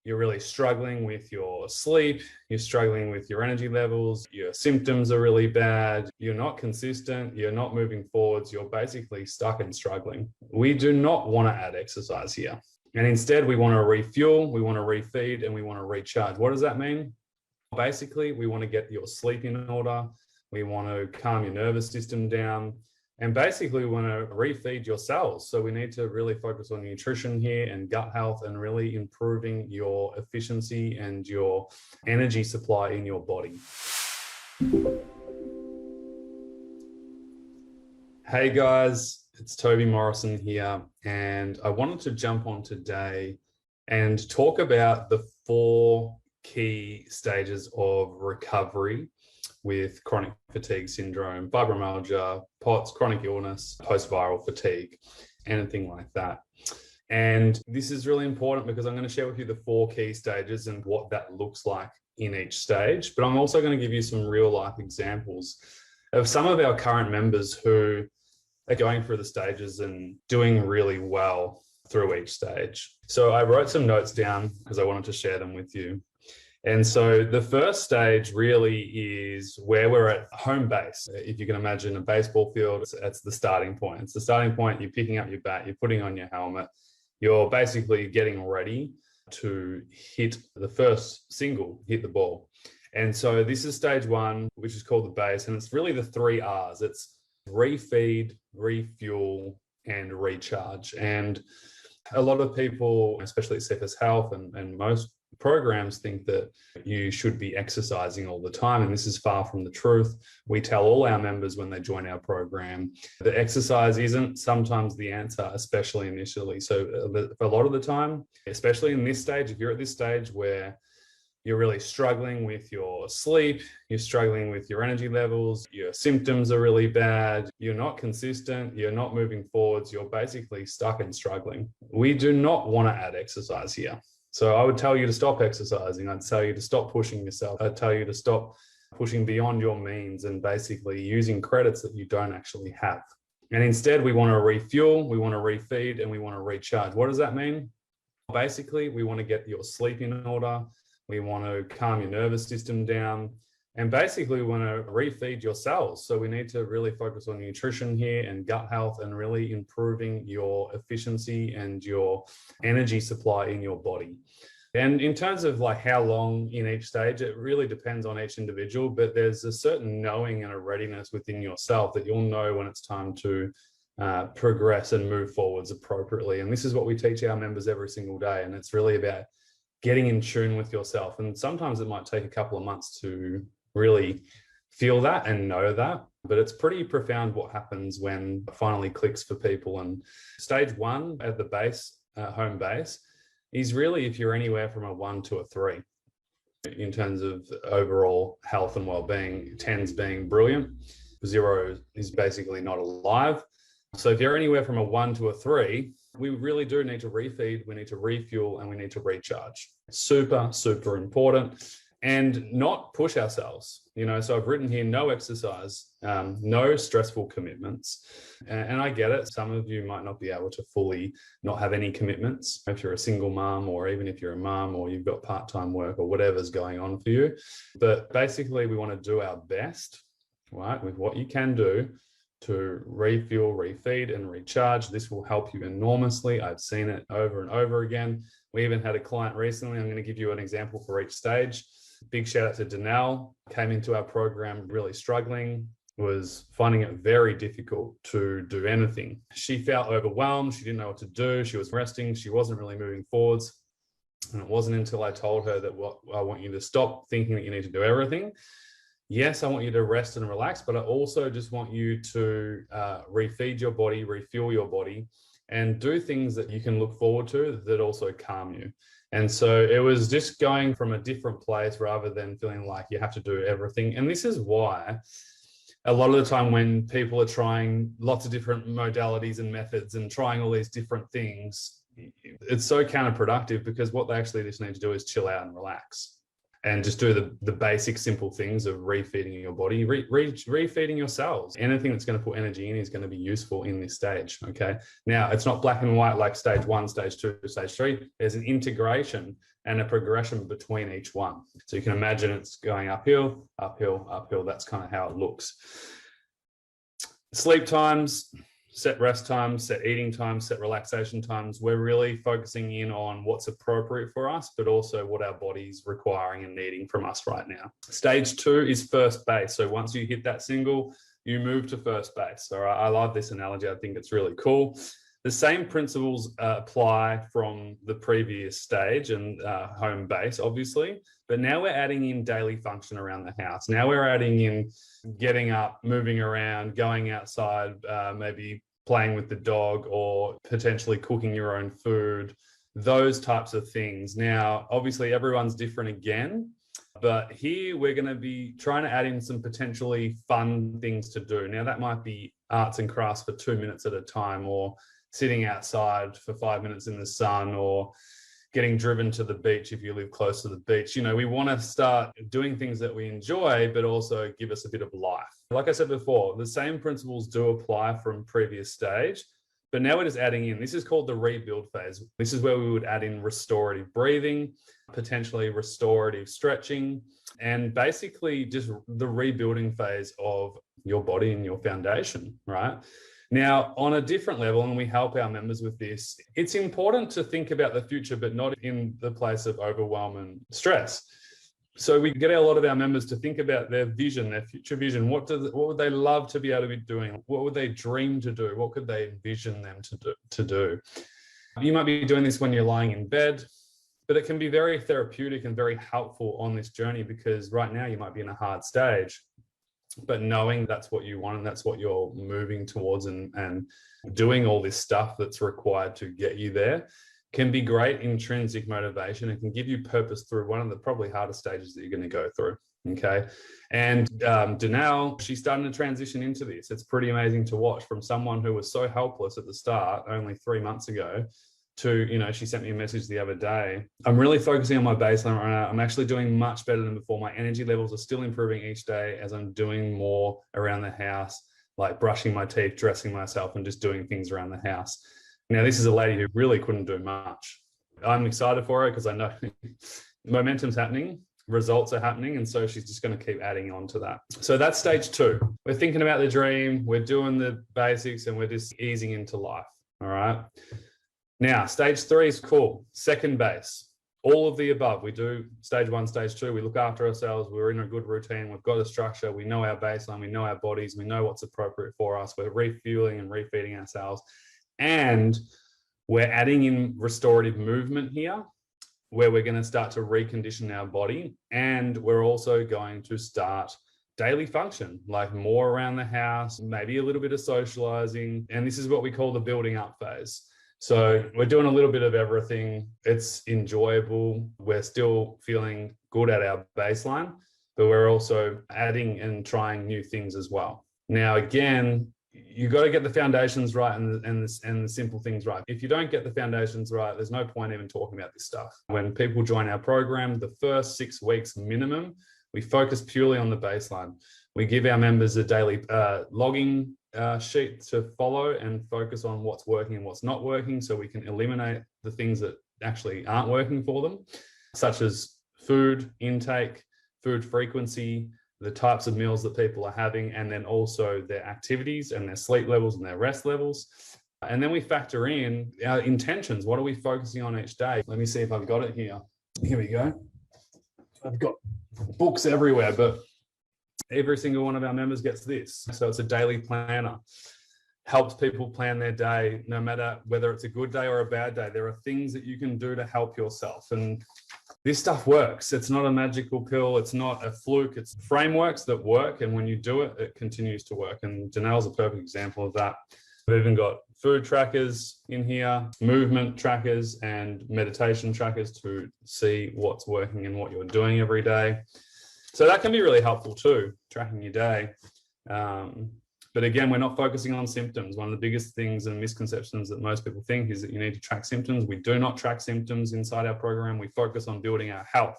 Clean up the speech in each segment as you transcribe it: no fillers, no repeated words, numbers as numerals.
you're really struggling with your sleep, you're struggling with your energy levels, your symptoms are really bad, you're not consistent, you're not moving forwards, you're basically stuck and struggling. We do not want to add exercise here. And instead, we want to refuel, we want to refeed, and we want to recharge. What does that mean? Basically, we want to get your sleep in order. We want to calm your nervous system down. And basically, we want to refeed your cells. So we need to really focus on nutrition here and gut health and really improving your efficiency and your energy supply in your body. Hey guys, it's Toby Morrison here, and I wanted to jump on today and talk about the 4 key stages of recovery with chronic fatigue syndrome, fibromyalgia, POTS, chronic illness, post-viral fatigue, anything like that. And this is really important because I'm going to share with you the 4 key stages and what that looks like in each stage. But I'm also going to give you some real life examples of some of our current members who are going through the stages and doing really well through each stage. So I wrote some notes down because I wanted to share them with you. And so the first stage really is where we're at home base. If you can imagine a baseball field, that's the starting point. It's the starting point. You're picking up your bat, you're putting on your helmet, you're basically getting ready to hit the first single, hit the ball. And so this is stage 1, which is called the base. And it's really the 3 R's. It's refeed, refuel, and recharge. And a lot of people, especially at CFS Health and most programs, think that you should be exercising all the time, and this is far from the truth. We tell all our members when they join our program that exercise isn't sometimes the answer, especially initially. So for a lot of the time, especially in this stage, if you're at this stage where you're really struggling with your sleep, you're struggling with your energy levels, your symptoms are really bad, you're not consistent, you're not moving forwards, you're basically stuck and struggling. We do not want to add exercise here. So I would tell you to stop exercising. I'd tell you to stop pushing yourself. I'd tell you to stop pushing beyond your means and basically using credits that you don't actually have. And instead, we want to refuel, we want to refeed, and we want to recharge. What does that mean? Basically, we want to get your sleep in order. We want to calm your nervous system down. And basically, we want to refeed your cells. So we need to really focus on nutrition here and gut health and really improving your efficiency and your energy supply in your body. And in terms of like how long in each stage, it really depends on each individual, but there's a certain knowing and a readiness within yourself that you'll know when it's time to progress and move forwards appropriately. And this is what we teach our members every single day. And it's really about getting in tune with yourself. And sometimes it might take a couple of months to really feel that and know that, but it's pretty profound what happens when it finally clicks for people. And stage 1 at the base, home base, is really if you're anywhere from a 1 to a 3 in terms of overall health and well-being, 10s being brilliant, 0 is basically not alive. So if you're anywhere from a 1 to a 3, we really do need to refeed, we need to refuel, and we need to recharge. Super, super important. And not push ourselves, so I've written here, no exercise, no stressful commitments. And I get it. Some of you might not be able to fully not have any commitments if you're a single mom, or even if you're a mom or you've got part-time work or whatever's going on for you. But basically we want to do our best, right, with what you can do to refuel, refeed, and recharge. This will help you enormously. I've seen it over and over again. We even had a client recently. I'm going to give you an example for each stage. Big shout out to Danelle, came into our program really struggling, was finding it very difficult to do anything. She felt overwhelmed. She didn't know what to do. She was resting. She wasn't really moving forwards. And it wasn't until I told her that I want you to stop thinking that you need to do everything. Yes, I want you to rest and relax, but I also just want you to refeed your body, refuel your body, and do things that you can look forward to that also calm you. And so it was just going from a different place rather than feeling like you have to do everything. And this is why a lot of the time when people are trying lots of different modalities and methods and trying all these different things, it's so counterproductive, because what they actually just need to do is chill out and relax and just do the basic simple things of refeeding your body, refeeding your cells. Anything that's going to put energy in is going to be useful in this stage. Okay. Now it's not black and white like stage 1, stage 2, stage 3. There's an integration and a progression between each one. So you can imagine it's going uphill, uphill, uphill. That's kind of how it looks. Sleep times, set rest times, set eating times, set relaxation times. We're really focusing in on what's appropriate for us, but also what our body's requiring and needing from us right now. Stage 2 is first base. So once you hit that single, you move to first base. All right. I love this analogy. I think it's really cool. The same principles apply from the previous stage and home base, obviously, but now we're adding in daily function around the house. Now we're adding in getting up, moving around, going outside, maybe playing with the dog, or potentially cooking your own food, those types of things. Now, obviously, everyone's different again, but here we're going to be trying to add in some potentially fun things to do. Now, that might be arts and crafts for 2 minutes at a time, or sitting outside for 5 minutes in the sun, or getting driven to the beach if you live close to the beach. You know, we want to start doing things that we enjoy, but also give us a bit of life. Like I said before, the same principles do apply from previous stage, but now we're just adding in, this is called the rebuild phase. This is where we would add in restorative breathing, potentially restorative stretching, and basically just the rebuilding phase of your body and your foundation, right? Now, on a different level, and we help our members with this, it's important to think about the future, but not in the place of overwhelm and stress. So we get a lot of our members to think about their vision, their future vision. What would they love to be able to be doing? What would they dream to do? What could they envision them to do? You might be doing this when you're lying in bed, but it can be very therapeutic and very helpful on this journey, because right now you might be in a hard stage. But knowing that's what you want and that's what you're moving towards, and doing all this stuff that's required to get you there, can be great intrinsic motivation. It can give you purpose through one of the probably hardest stages that you're going to go through. Okay. And Danelle, she's starting to transition into this. It's pretty amazing to watch, from someone who was so helpless at the start only 3 months ago to, you know, she sent me a message the other day. I'm really focusing on my baseline right now. I'm actually doing much better than before. My energy levels are still improving each day as I'm doing more around the house, like brushing my teeth, dressing myself, and just doing things around the house. Now, this is a lady who really couldn't do much. I'm excited for her because I know momentum's happening, results are happening, and so she's just going to keep adding on to that. So that's stage 2. We're thinking about the dream, we're doing the basics, and we're just easing into life. All right. Now, stage 3 is cool. Second base, all of the above. We do stage 1, stage 2. We look after ourselves. We're in a good routine. We've got a structure. We know our baseline. We know our bodies. We know what's appropriate for us. We're refueling and refeeding ourselves. And we're adding in restorative movement here, where we're going to start to recondition our body. And we're also going to start daily function, like more around the house, maybe a little bit of socializing. And this is what we call the building up phase. So we're doing a little bit of everything. It's enjoyable. We're still feeling good at our baseline, but we're also adding and trying new things as well. Now, again, you got to get the foundations right and the simple things right. If you don't get the foundations right, there's no point even talking about this stuff. When people join our program, the first 6 weeks minimum, we focus purely on the baseline. We give our members a daily logging sheet to follow and focus on what's working and what's not working, so we can eliminate the things that actually aren't working for them, such as food intake, food frequency, the types of meals that people are having, and then also their activities and their sleep levels and their rest levels. And then we factor in our intentions. What are we focusing on each day? Let me see if I've got it here. Here we go. I've got books everywhere, but every single one of our members gets this. So it's a daily planner. Helps people plan their day, no matter whether it's a good day or a bad day. There are things that you can do to help yourself. And this stuff works. It's not a magical pill. It's not a fluke. It's frameworks that work. And when you do it, it continues to work. And Danelle's a perfect example of that. We've even got food trackers in here, movement trackers, and meditation trackers to see what's working and what you're doing every day. So that can be really helpful too, tracking your day. But again, we're not focusing on symptoms. One of the biggest things and misconceptions that most people think is that you need to track symptoms. We do not track symptoms inside our program. We focus on building our health.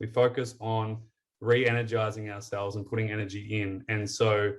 We focus on re-energizing ourselves and putting energy in. And so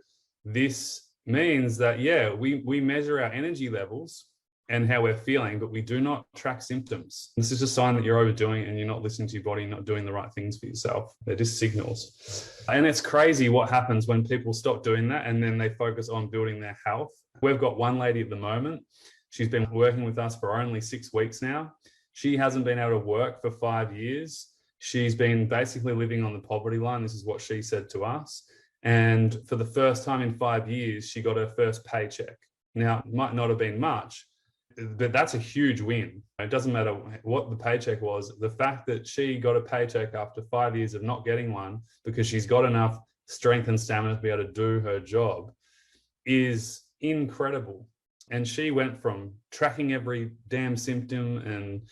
this means that, yeah, we measure our energy levels and how we're feeling, but we do not track symptoms. This is a sign that you're overdoing it and you're not listening to your body, not doing the right things for yourself. They're just signals. And it's crazy what happens when people stop doing that and then they focus on building their health. We've got one lady at the moment. She's been working with us for only 6 weeks now. She hasn't been able to work for 5 years. She's been basically living on the poverty line. This is what she said to us. And for the first time in 5 years, she got her first paycheck. Now, it might not have been much, but that's a huge win. It doesn't matter what the paycheck was. The fact that she got a paycheck after 5 years of not getting one because she's got enough strength and stamina to be able to do her job is incredible. And she went from tracking every damn symptom and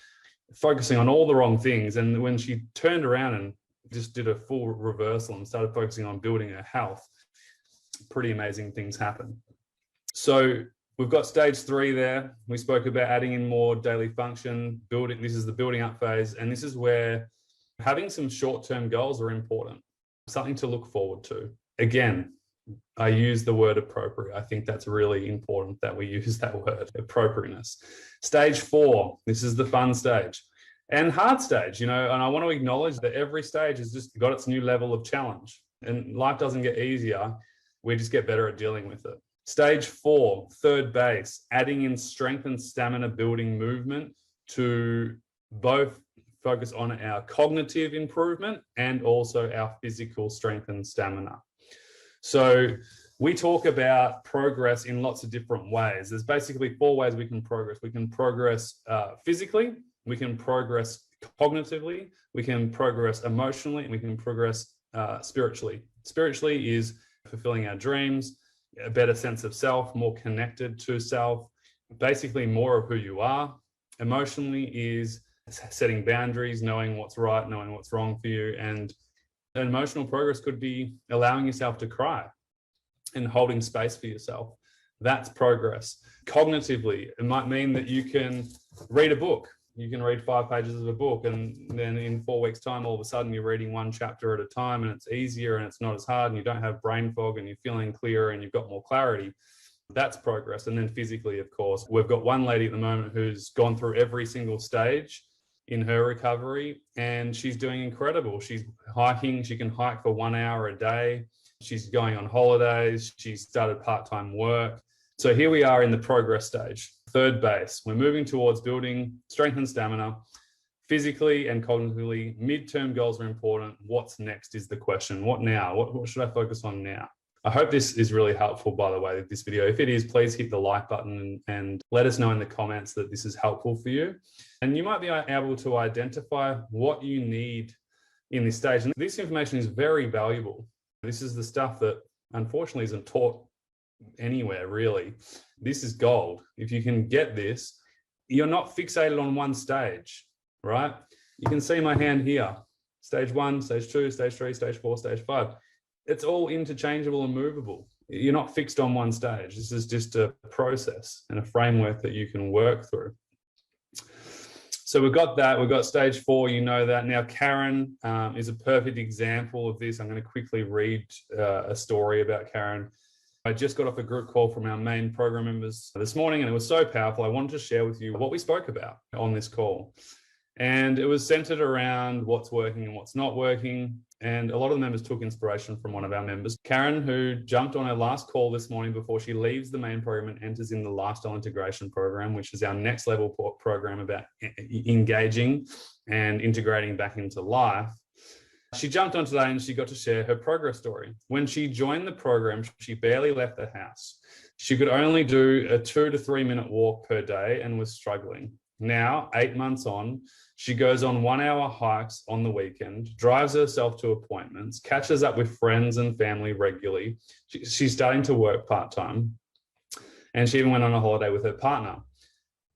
focusing on all the wrong things. And when she turned around and just did a full reversal and started focusing on building her health, pretty amazing things happen. So we've got stage 3 there. We spoke about adding in more daily function, building. This is the building up phase. And this is where having some short-term goals are important, something to look forward to. Again, I use the word appropriate. I think that's really important that we use that word, appropriateness. Stage 4, this is the fun stage and hard stage, and I want to acknowledge that every stage has just got its new level of challenge and life doesn't get easier. We just get better at dealing with it. Stage 4, third base, adding in strength and stamina building movement to both focus on our cognitive improvement and also our physical strength and stamina. So we talk about progress in lots of different ways. There's basically 4 ways we can progress. We can progress physically, we can progress cognitively, we can progress emotionally, and we can progress spiritually. Spiritually is fulfilling our dreams, a better sense of self, more connected to self, basically more of who you are. Emotionally is setting boundaries, knowing what's right, knowing what's wrong for you. And emotional progress could be allowing yourself to cry and holding space for yourself. That's progress. Cognitively, it might mean that you can read a book. You can read 5 pages of a book, and then in 4 weeks' time, all of a sudden you're reading 1 chapter at a time, and it's easier and it's not as hard, and you don't have brain fog, and you're feeling clearer and you've got more clarity. That's progress. And then physically, of course, we've got one lady at the moment who's gone through every single stage in her recovery, and she's doing incredible. She's hiking. She can hike for 1 hour a day. She's going on holidays. She's started part-time work. So here we are in the progress stage, third base. We're moving towards building strength and stamina, physically and cognitively. Midterm goals are important. What's next is the question. What now? What should I focus on now? I hope this is really helpful, by the way, this video. If it is, please hit the like button and let us know in the comments that this is helpful for you. And you might be able to identify what you need in this stage. And this information is very valuable. This is the stuff that unfortunately isn't taught anywhere, really. This is gold. If you can get this, you're not fixated on one stage, right? You can see my hand here. Stage 1, stage 2, stage 3, stage 4, stage 5. It's all interchangeable and movable. You're not fixed on one stage. This is just a process and a framework that you can work through. So we've got that. We've got stage 4, you know that. Now, Karen is a perfect example of this. I'm going to quickly read a story about Karen. I just got off a group call from our main program members this morning, and it was so powerful. I wanted to share with you what we spoke about on this call. And it was centered around what's working and what's not working. And a lot of the members took inspiration from one of our members, Karen, who jumped on her last call this morning before she leaves the main program and enters in the lifestyle integration program, which is our next level program about engaging and integrating back into life. She jumped on today and she got to share her progress story. When she joined the program, she barely left the house. She could only do a 2 to 3 minute walk per day and was struggling. Now, 8 months on, she goes on 1 hour hikes on the weekend, drives herself to appointments, catches up with friends and family regularly. She's starting to work part-time, and she even went on a holiday with her partner.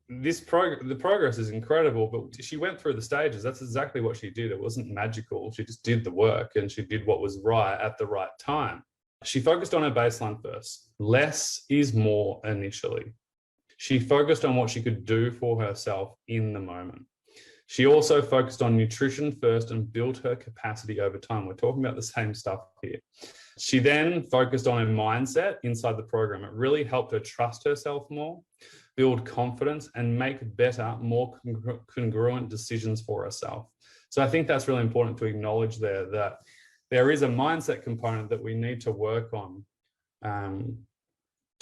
The progress is incredible, but she went through the stages. That's exactly what she did. It wasn't magical. She just did the work, and she did what was right at the right time. She focused on her baseline first. Less is more initially. She focused on what she could do for herself in the moment. She also focused on nutrition first and built her capacity over time. We're talking about the same stuff here. She then focused on her mindset inside the program. It really helped her trust herself more, build confidence, and make better, more congruent decisions for ourselves. So I think that's really important to acknowledge there, that there is a mindset component that we need to work on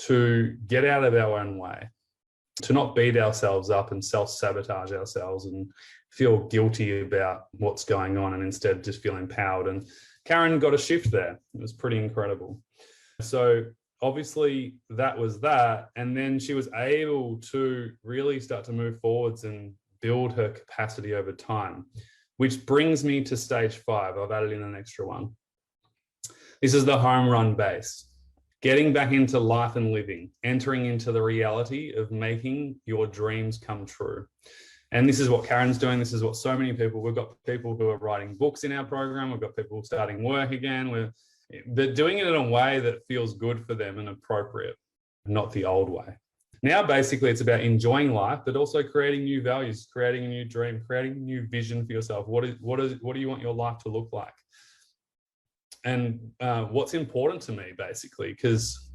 to get out of our own way, to not beat ourselves up and self-sabotage ourselves and feel guilty about what's going on, and instead just feel empowered. And Karen got a shift there. It was pretty incredible. So obviously that was that. And then she was able to really start to move forwards and build her capacity over time, which brings me to stage 5. I've added in an extra one. This is the home run base. Getting back into life and living, entering into the reality of making your dreams come true. And this is what Karen's doing. This is what so many people, we've got people who are writing books in our program. We've got people starting work again. They're doing it in a way that feels good for them and appropriate, not the old way. Now, basically, it's about enjoying life, but also creating new values, creating a new dream, creating a new vision for yourself. What do you want your life to look like? And what's important to me, basically, because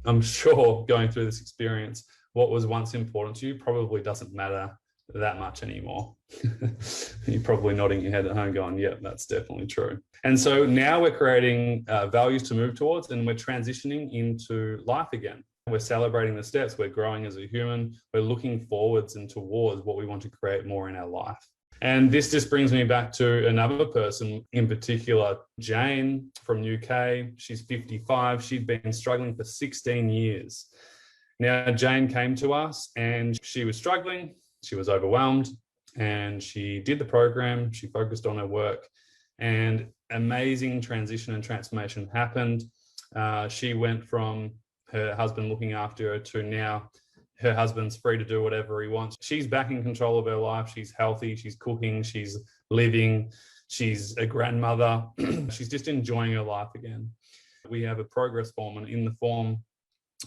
I'm sure going through this experience, what was once important to you probably doesn't matter that much anymore. You're probably nodding your head at home going, yeah, that's definitely true. And so now we're creating values to move towards, and we're transitioning into life again. We're celebrating the steps. We're growing as a human. We're looking forwards and towards what we want to create more in our life. And this just brings me back to another person in particular, Jane from UK. She's 55. She'd been struggling for 16 years. Now, Jane came to us and she was struggling. She was overwhelmed, and she did the program. She focused on her work, and amazing transition and transformation happened. She went from her husband looking after her to now her husband's free to do whatever he wants. She's back in control of her life. She's healthy. She's cooking. She's living. She's a grandmother. She's just enjoying her life again. We have a progress form, and in the form,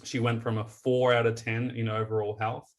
she went from a 4 out of 10 in overall health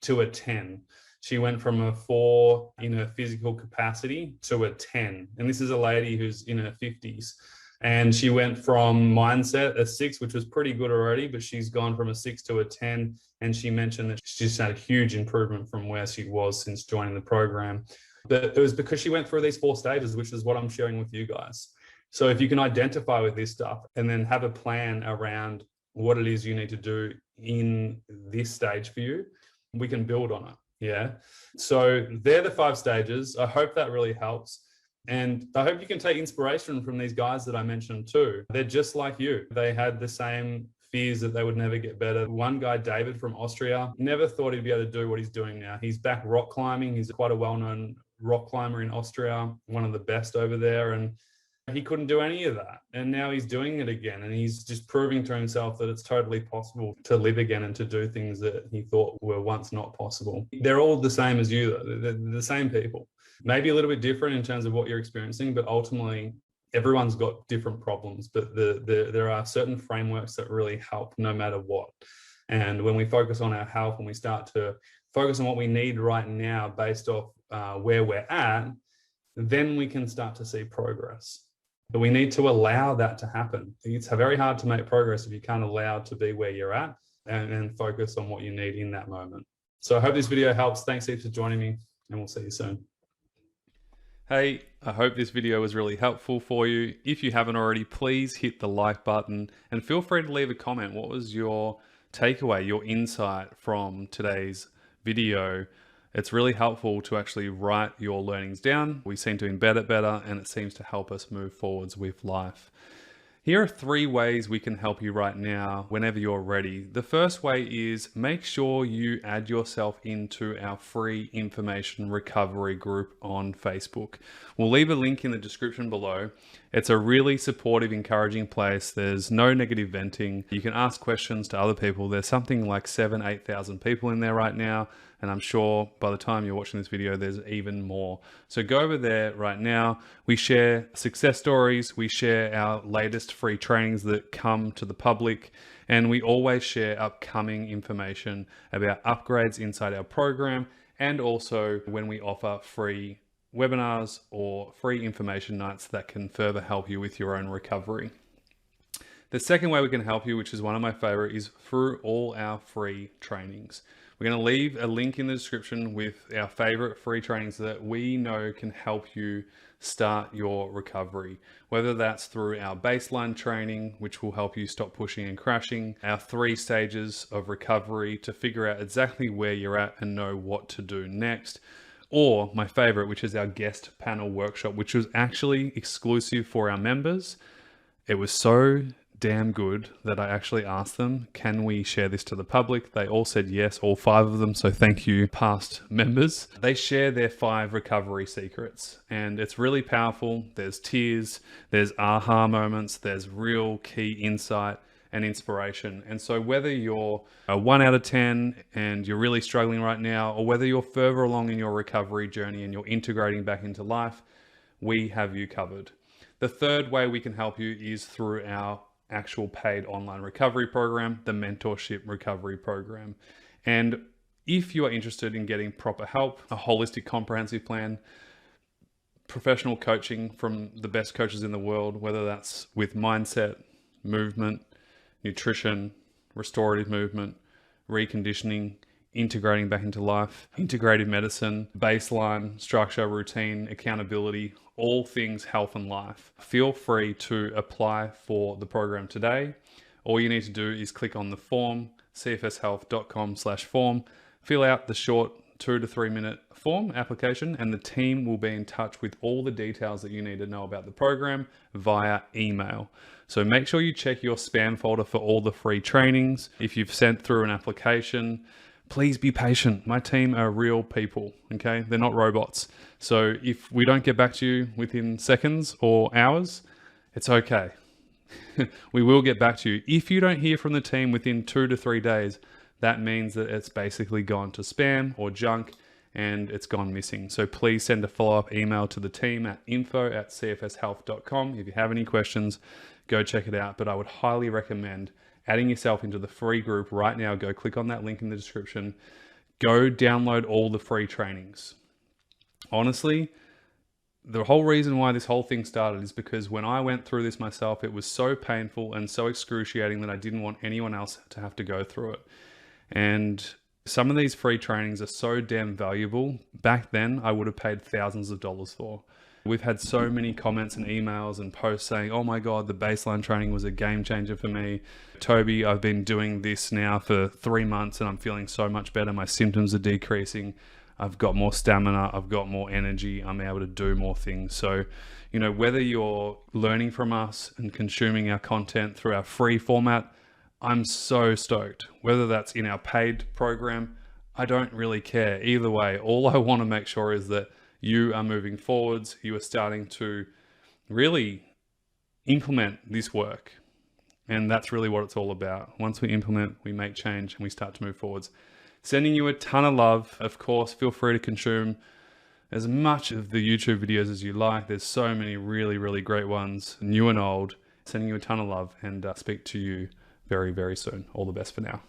to a 10. She went from a 4 in her physical capacity to a 10. And this is a lady who's in her 50s. And she went from mindset a 6, which was pretty good already, but she's gone from a 6 to a 10. And she mentioned that she's had a huge improvement from where she was since joining the program. But it was because she went through these 4 stages, which is what I'm sharing with you guys. So if you can identify with this stuff and then have a plan around what it is you need to do in this stage for you, we can build on it. Yeah. So they're the 5 stages. I hope that really helps. And I hope you can take inspiration from these guys that I mentioned too. They're just like you. They had the same fears that they would never get better. One guy, David from Austria, never thought he'd be able to do what he's doing now. He's back rock climbing. He's quite a well-known rock climber in Austria, one of the best over there. And he couldn't do any of that. And now he's doing it again. And he's just proving to himself that it's totally possible to live again and to do things that he thought were once not possible. They're all the same as you, though. They're the same people. Maybe a little bit different in terms of what you're experiencing, but ultimately everyone's got different problems. But there are certain frameworks that really help no matter what. And when we focus on our health and we start to focus on what we need right now based off where we're at, then we can start to see progress. But we need to allow that to happen. It's very hard to make progress if you can't allow to be where you're at and focus on what you need in that moment. So I hope this video helps. Thanks heaps for joining me, and we'll see you soon. Hey, I hope this video was really helpful for you. If you haven't already, please hit the like button and feel free to leave a comment. What was your takeaway, your insight from today's video? It's really helpful to actually write your learnings down. We seem to embed it better, and it seems to help us move forwards with life. Here are 3 ways we can help you right now whenever you're ready. The first way is make sure you add yourself into our free information recovery group on Facebook. We'll leave a link in the description below. It's a really supportive, encouraging place. There's no negative venting. You can ask questions to other people. There's something like 8,000 people in there right now. And I'm sure by the time you're watching this video, there's even more. So go over there right now. We share success stories. We share our latest free trainings that come to the public. And we always share upcoming information about upgrades inside our program, and also when we offer free webinars or free information nights that can further help you with your own recovery. The second way we can help you, which is one of my favorite, is through all our free trainings. We're going to leave a link in the description with our favorite free trainings that we know can help you start your recovery, whether that's through our baseline training, which will help you stop pushing and crashing, our 3 stages of recovery to figure out exactly where you're at and know what to do next, or my favorite, which is our guest panel workshop, which was actually exclusive for our members. It was so damn good that I actually asked them, can we share this to the public? They all said yes, all 5 of them. So thank you, past members. They share their 5 recovery secrets, and it's really powerful. There's tears, there's aha moments, there's real key insight and inspiration. And so whether you're a 1 out of 10 and you're really struggling right now, or whether you're further along in your recovery journey and you're integrating back into life, we have you covered. The third way we can help you is through our actual paid online recovery program, the Mentorship Recovery Program. And if you are interested in getting proper help, a holistic comprehensive plan, professional coaching from the best coaches in the world, whether that's with mindset, movement, nutrition, restorative movement, reconditioning, integrating back into life, integrative medicine, baseline, structure, routine, accountability, all things health and life, feel free to apply for the program today. All you need to do is click on the form, cfshealth.com/form, fill out the short 2 to 3 minute form application, and the team will be in touch with all the details that you need to know about the program via email. So make sure you check your spam folder for all the free trainings. If you've sent through an application, please be patient. My team are real people, okay? They're not robots. So if we don't get back to you within seconds or hours, it's okay. We will get back to you. If you don't hear from the team within 2 to 3 days, that means that it's basically gone to spam or junk and it's gone missing. So please send a follow-up email to the team at info@cfshealth.com. If you have any questions, go check it out. But I would highly recommend adding yourself into the free group right now. Go click on that link in the description. Go download all the free trainings. Honestly, the whole reason why this whole thing started is because when I went through this myself, it was so painful and so excruciating that I didn't want anyone else to have to go through it. And some of these free trainings are so damn valuable. Back then, I would have paid thousands of dollars for. We've had so many comments and emails and posts saying, oh my God, the baseline training was a game changer for me. Toby, I've been doing this now for 3 months and I'm feeling so much better. My symptoms are decreasing. I've got more stamina. I've got more energy. I'm able to do more things. So, you know, whether you're learning from us and consuming our content through our free format, I'm so stoked. Whether that's in our paid program, I don't really care. Either way, all I want to make sure is that you are moving forwards. You are starting to really implement this work. And that's really what it's all about. Once we implement, we make change and we start to move forwards. Sending you a ton of love. Of course, feel free to consume as much of the YouTube videos as you like. There's so many really, really great ones, new and old. Sending you a ton of love and speak to you very, very soon. All the best for now.